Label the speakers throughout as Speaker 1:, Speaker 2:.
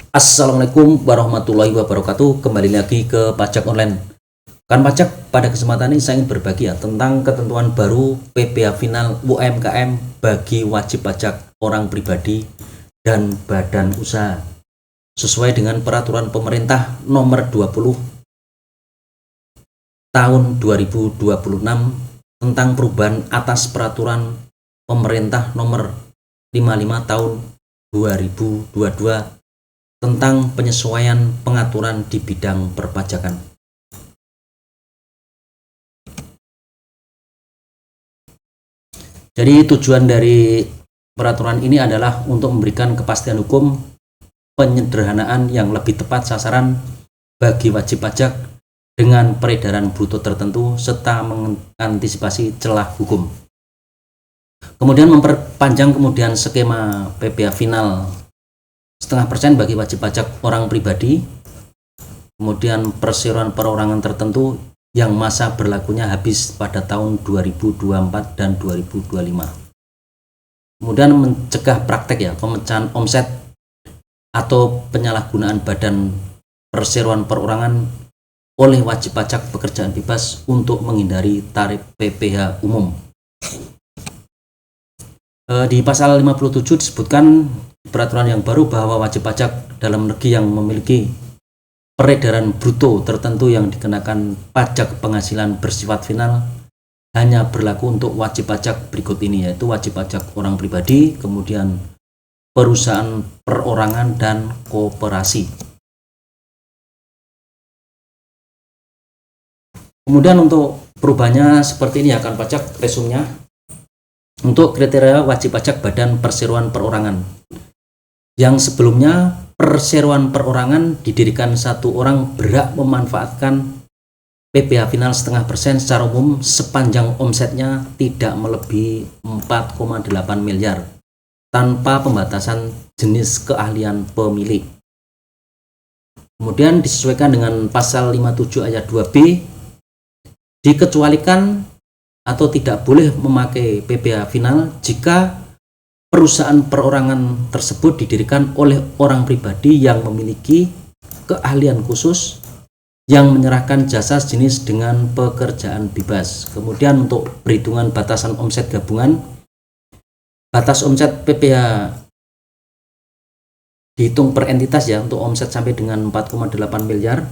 Speaker 1: Assalamualaikum warahmatullahi wabarakatuh. Kembali lagi ke pajak online. Kan pajak, pada kesempatan ini saya ingin berbagi tentang ketentuan baru PPh final UMKM bagi wajib pajak orang pribadi dan badan usaha sesuai dengan peraturan pemerintah nomor 20 tahun 2026 tentang perubahan atas peraturan pemerintah nomor 55 tahun 2022 tentang penyesuaian pengaturan di bidang perpajakan. Jadi tujuan dari peraturan ini adalah untuk memberikan kepastian hukum, penyederhanaan yang lebih tepat sasaran bagi wajib pajak dengan peredaran bruto tertentu serta mengantisipasi celah hukum. Kemudian memperpanjang kemudian skema PPh final 0,5% bagi wajib pajak orang pribadi, kemudian perseroan perorangan tertentu yang masa berlakunya habis pada tahun 2024 dan 2025. Kemudian mencegah praktek pemecahan omset atau penyalahgunaan badan perseroan perorangan oleh wajib pajak pekerjaan bebas untuk menghindari tarif PPh umum. Di pasal 57 disebutkan peraturan yang baru bahwa wajib pajak dalam negeri yang memiliki peredaran bruto tertentu yang dikenakan pajak penghasilan bersifat final hanya berlaku untuk wajib pajak berikut ini, yaitu wajib pajak orang pribadi, kemudian perusahaan perorangan dan koperasi. Kemudian untuk perubahannya seperti ini akan pajak resumnya. Untuk kriteria wajib pajak badan perseroan perorangan, yang sebelumnya perseroan perorangan didirikan satu orang berhak memanfaatkan PPh final 0,5% secara umum sepanjang omsetnya tidak melebihi 4,8 miliar tanpa pembatasan jenis keahlian pemilik. Kemudian disesuaikan dengan pasal 57 ayat 2B, dikecualikan atau tidak boleh memakai PPh final jika perusahaan perorangan tersebut didirikan oleh orang pribadi yang memiliki keahlian khusus yang menyerahkan jasa sejenis dengan pekerjaan bebas. Kemudian untuk perhitungan batasan omset gabungan, batas omset PPh dihitung per entitas untuk omset sampai dengan 4,8 miliar.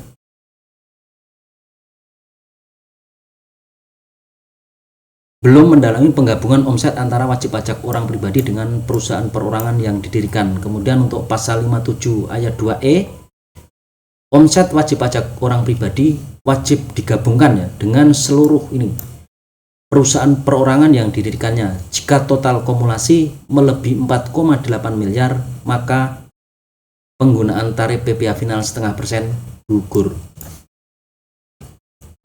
Speaker 1: Belum mendalangi penggabungan omset antara wajib pajak orang pribadi dengan perusahaan perorangan yang didirikan. Kemudian untuk pasal 57 ayat 2E, omset wajib pajak orang pribadi wajib digabungkan dengan seluruh perusahaan perorangan yang didirikannya. Jika total kumulasi melebihi 4,8 miliar, maka penggunaan tarif PPh final 0,5% gugur.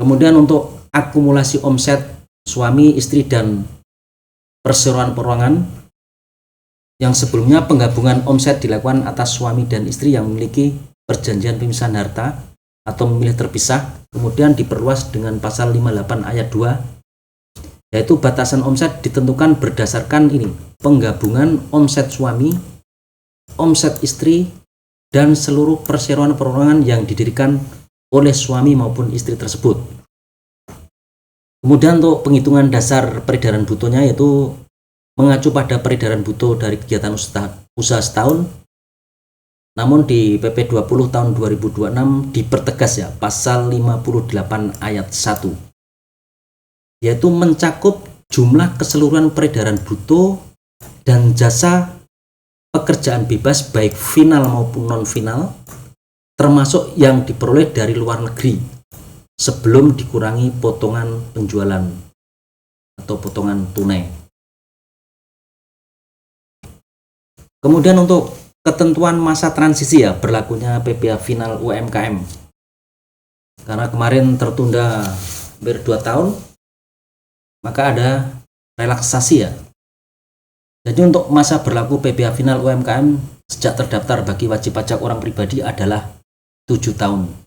Speaker 1: Kemudian untuk akumulasi omset suami, istri, dan perseroan perorangan, yang sebelumnya penggabungan omset dilakukan atas suami dan istri yang memiliki perjanjian pemisahan harta atau memilih terpisah, kemudian diperluas dengan pasal 58 ayat 2, yaitu batasan omset ditentukan berdasarkan penggabungan omset suami, omset istri, dan seluruh perseroan perorangan yang didirikan oleh suami maupun istri tersebut. Kemudian untuk penghitungan dasar peredaran brutonya, yaitu mengacu pada peredaran bruto dari kegiatan usaha setahun. Namun di PP 20 tahun 2026 dipertegas pasal 58 ayat 1, yaitu mencakup jumlah keseluruhan peredaran bruto dan jasa pekerjaan bebas baik final maupun non final, termasuk yang diperoleh dari luar negeri sebelum dikurangi potongan penjualan atau potongan tunai. Kemudian untuk ketentuan masa transisi berlakunya PPh final UMKM, karena kemarin tertunda hampir 2 tahun, maka ada relaksasi Jadi untuk masa berlaku PPh final UMKM sejak terdaftar bagi wajib pajak orang pribadi adalah 7 tahun.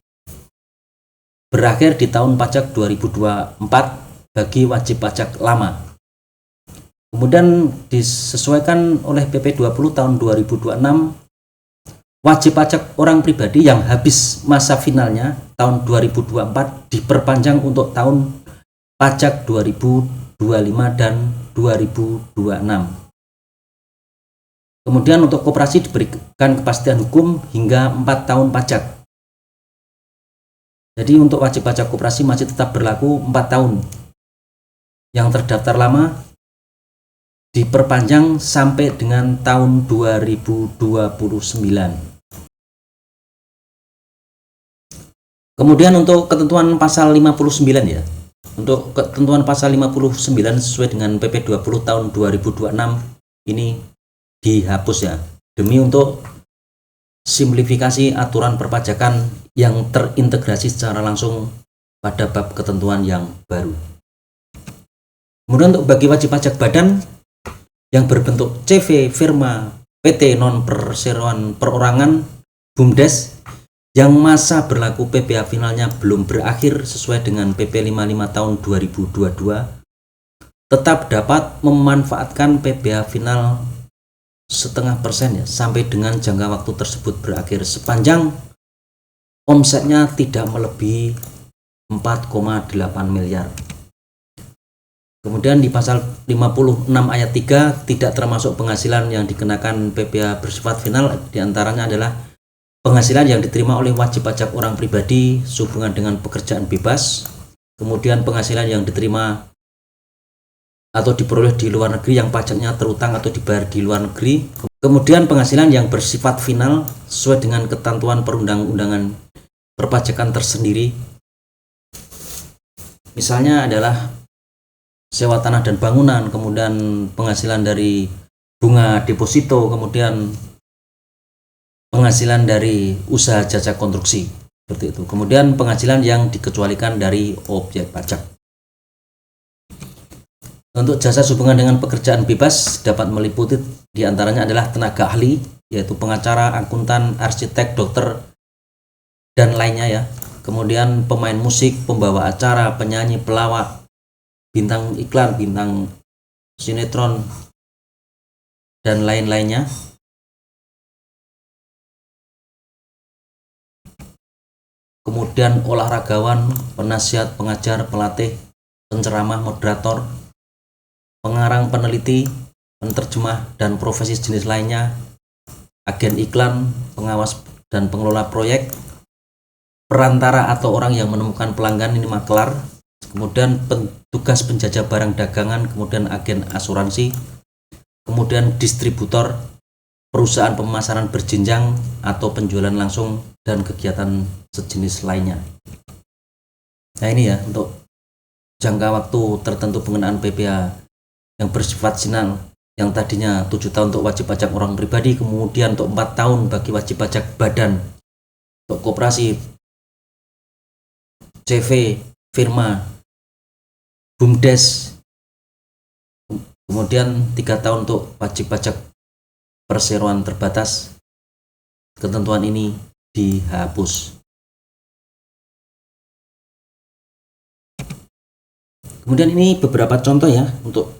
Speaker 1: Berakhir di tahun pajak 2024 bagi wajib pajak lama. Kemudian disesuaikan oleh PP 20 tahun 2026 wajib pajak orang pribadi yang habis masa finalnya tahun 2024 diperpanjang untuk tahun pajak 2025 dan 2026. Kemudian untuk koperasi diberikan kepastian hukum hingga 4 tahun pajak. Jadi untuk wajib pajak koperasi masih tetap berlaku 4 tahun. Yang terdaftar lama diperpanjang sampai dengan tahun 2029. Kemudian untuk ketentuan pasal 59 ya. Untuk ketentuan pasal 59 sesuai dengan PP 20 tahun 2026 ini dihapus ya. Demi untuk simplifikasi aturan perpajakan yang terintegrasi secara langsung pada bab ketentuan yang baru. Kemudian untuk bagi wajib pajak badan yang berbentuk CV, firma, PT non perseroan perorangan, BUMDes yang masa berlaku PPh finalnya belum berakhir sesuai dengan PP 55 tahun 2022 tetap dapat memanfaatkan PPh final 0,5% ya sampai dengan jangka waktu tersebut berakhir sepanjang omsetnya tidak melebihi 4,8 miliar. Kemudian di pasal 56 ayat 3 tidak termasuk penghasilan yang dikenakan PPh bersifat final, diantaranya adalah penghasilan yang diterima oleh wajib pajak orang pribadi sehubungan dengan pekerjaan bebas, kemudian penghasilan yang diterima atau diperoleh di luar negeri yang pajaknya terutang atau dibayar di luar negeri, kemudian penghasilan yang bersifat final sesuai dengan ketentuan perundang-undangan perpajakan tersendiri. Misalnya adalah sewa tanah dan bangunan, kemudian penghasilan dari bunga deposito, kemudian penghasilan dari usaha jasa konstruksi seperti itu. Kemudian penghasilan yang dikecualikan dari objek pajak. Untuk jasa hubungan dengan pekerjaan bebas dapat meliputi diantaranya adalah tenaga ahli, yaitu pengacara, akuntan, arsitek, dokter, dan lainnya ya. Kemudian pemain musik, pembawa acara, penyanyi, pelawak, bintang iklan, bintang sinetron, dan lain-lainnya. Kemudian olahragawan, penasihat, pengajar, pelatih, penceramah, moderator, pengarang, peneliti, penerjemah, dan profesi jenis lainnya, agen iklan, pengawas dan pengelola proyek, perantara atau orang yang menemukan pelanggan, ini maklar, kemudian petugas penjajah barang dagangan, kemudian agen asuransi, kemudian distributor, perusahaan pemasaran berjenjang atau penjualan langsung, dan kegiatan sejenis lainnya. Nah ini ya untuk jangka waktu tertentu pengenaan PPh yang bersifat final, yang tadinya 7 tahun untuk wajib pajak orang pribadi, kemudian untuk 4 tahun bagi wajib pajak badan, untuk koperasi, CV, firma, BUMDes, kemudian 3 tahun untuk wajib pajak perseroan terbatas. Ketentuan ini dihapus. Kemudian ini beberapa contoh ya untuk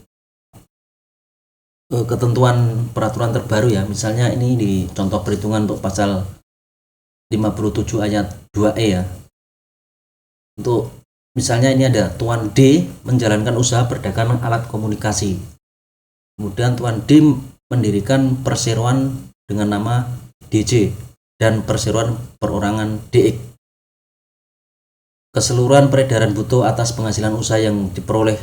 Speaker 1: ketentuan peraturan terbaru ya. Misalnya ini di contoh perhitungan untuk pasal 57 ayat 2E ya. Untuk misalnya ini ada Tuan D menjalankan usaha perdagangan alat komunikasi. Kemudian Tuan D mendirikan perseroan dengan nama DJ dan perseroan perorangan DX. Keseluruhan peredaran bruto atas penghasilan usaha yang diperoleh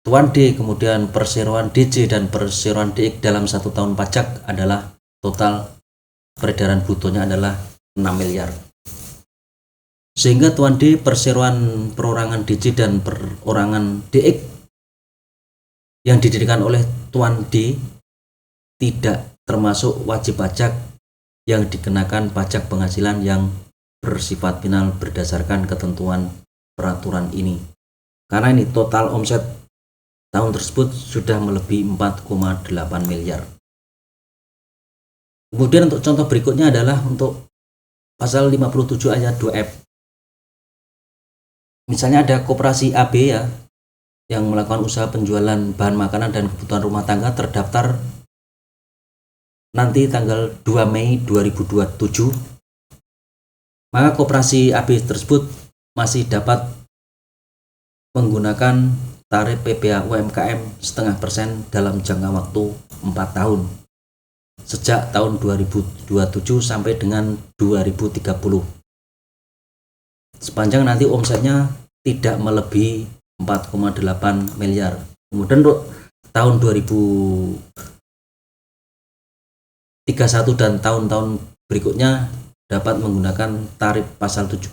Speaker 1: Tuan D, kemudian perseroan DJ dan perseroan DX dalam 1 tahun pajak adalah total peredaran brutonya adalah 6 miliar. Sehingga Tuan D, perseroan perorangan DJ dan perorangan DX yang didirikan oleh Tuan D tidak termasuk wajib pajak yang dikenakan pajak penghasilan yang bersifat final berdasarkan ketentuan peraturan ini. Karena ini total omset tahun tersebut sudah melebihi 4,8 miliar. Kemudian untuk contoh berikutnya adalah untuk pasal 57 ayat 2F. Misalnya ada koperasi AB ya yang melakukan usaha penjualan bahan makanan dan kebutuhan rumah tangga terdaftar nanti tanggal 2 Mei 2027, maka koperasi AB tersebut masih dapat menggunakan tarif PPh UMKM 0,5% dalam jangka waktu 4 tahun sejak tahun 2027 sampai dengan 2030, sepanjang nanti omsetnya tidak melebihi 4,8 miliar. Kemudian untuk tahun 2031 dan tahun-tahun berikutnya dapat menggunakan tarif pasal 17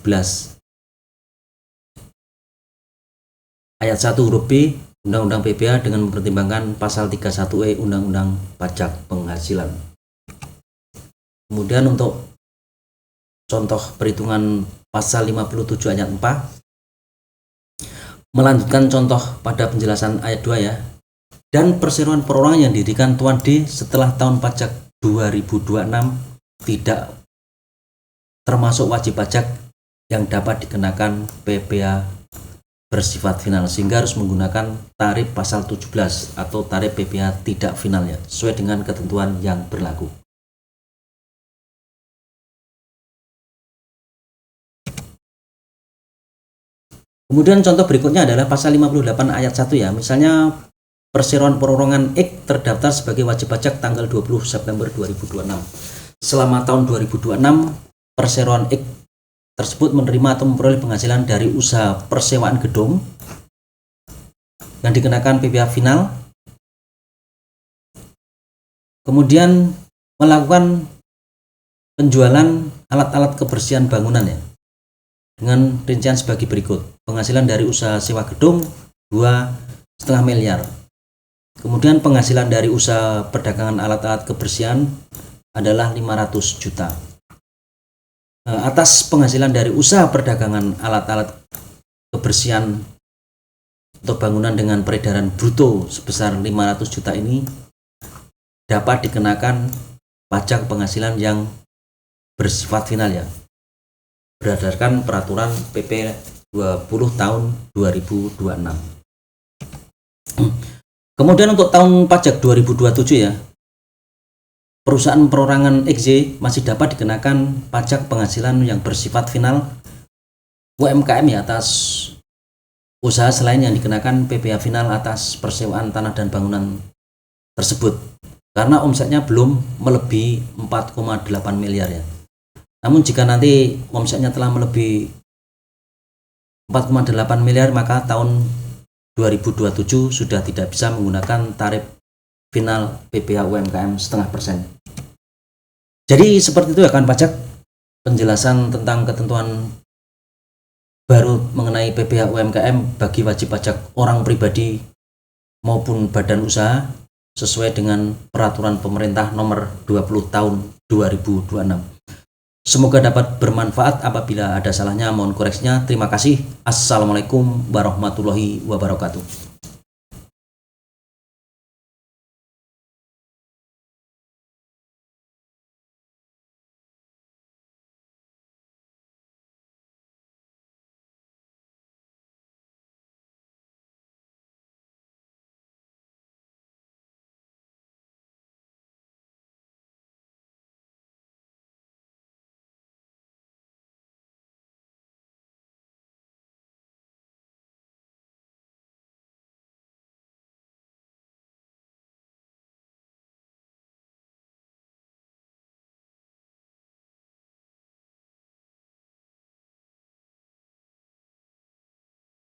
Speaker 1: ayat 1 huruf B Undang-Undang PPh dengan mempertimbangkan pasal 31E Undang-Undang Pajak Penghasilan. Kemudian untuk contoh perhitungan pasal 57 ayat 4, melanjutkan contoh pada penjelasan ayat 2 ya. Dan perseroan perorangan yang didirikan Tuan D setelah tahun pajak 2026 tidak termasuk wajib pajak yang dapat dikenakan PPh bersifat final, sehingga harus menggunakan tarif pasal 17 atau tarif PPh tidak final ya, sesuai dengan ketentuan yang berlaku. Kemudian contoh berikutnya adalah pasal 58 ayat 1 ya. Misalnya perseroan perorangan X terdaftar sebagai wajib pajak tanggal 20 September 2026. Selama tahun 2026 perseroan X tersebut menerima atau memperoleh penghasilan dari usaha persewaan gedung yang dikenakan PPh final, kemudian melakukan penjualan alat-alat kebersihan bangunan ya, dengan rincian sebagai berikut. Penghasilan dari usaha sewa gedung 2,5 miliar. Kemudian penghasilan dari usaha perdagangan alat-alat kebersihan adalah 500 juta. Atas penghasilan dari usaha perdagangan alat-alat kebersihan atau bangunan dengan peredaran bruto sebesar 500 juta ini dapat dikenakan pajak penghasilan yang bersifat final ya, berdasarkan peraturan PP 20 tahun 2026. Kemudian untuk tahun pajak 2027 ya, perusahaan perorangan XY masih dapat dikenakan pajak penghasilan yang bersifat final UMKM ya atas usaha selain yang dikenakan PPh final atas persewaan tanah dan bangunan tersebut, karena omsetnya belum melebihi 4,8 miliar ya. Namun jika nanti omsetnya telah melebihi 4,8 miliar, maka tahun 2027 sudah tidak bisa menggunakan tarif final PPh UMKM 0,5%. Jadi seperti itu ya kan pajak, penjelasan tentang ketentuan baru mengenai PPh UMKM bagi wajib pajak orang pribadi maupun badan usaha sesuai dengan peraturan pemerintah nomor 20 tahun 2026. Semoga dapat bermanfaat. Apabila ada salahnya mohon koreksinya. Terima kasih. Assalamualaikum warahmatullahi wabarakatuh.